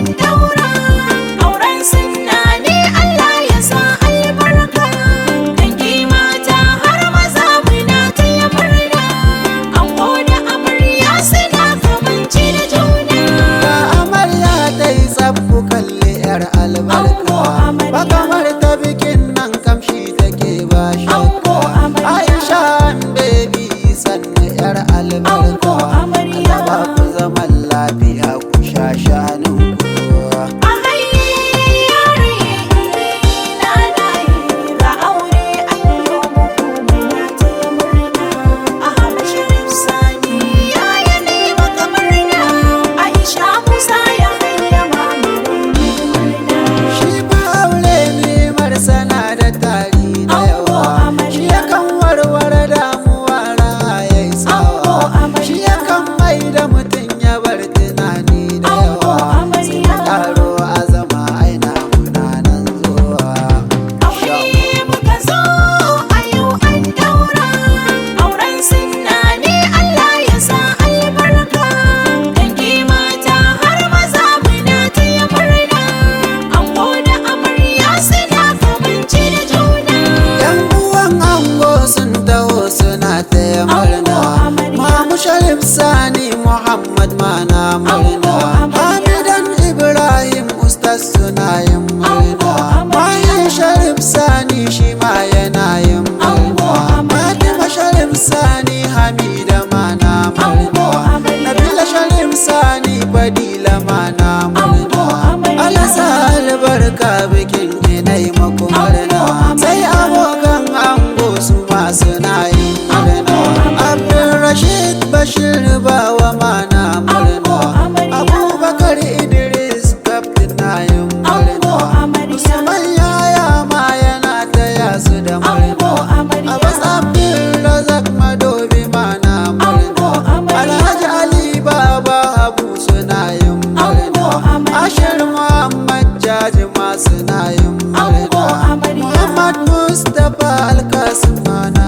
mun daura auren sunna ne Allah ya sa albarka dangi mata har maza muna taya murna ango da amarya suna kamanci da juna Ga amarya ta yi tsabku kalli 'yar albarka ba kamar ta bikin nan kamshi take ba shakka Aisha baby sannu 'yar albarka Allah ba ku zaman lafiya ku sha shanin ku yana yin murna. Fatima Sharif Sani Hamida ma na murna. Nabila Sharif Sani Fadila ma na murna. Allah sa albarka bikin yanayi maku murna. Sai abokan ango su ma suna yin murna. Abdulrashid Bashir Bawa ma na murna. Abubakar Idris Kaftin na yin murna. Usman Yaya ma yana taya su da murna. Abbas Abdulrazak Madobi ma na murna. Alhaji Ali Baba Habu suna yin murna. Ashir Muhammad Jaji ma suna yin murna. Muhammad Mustapha Alkasim ma na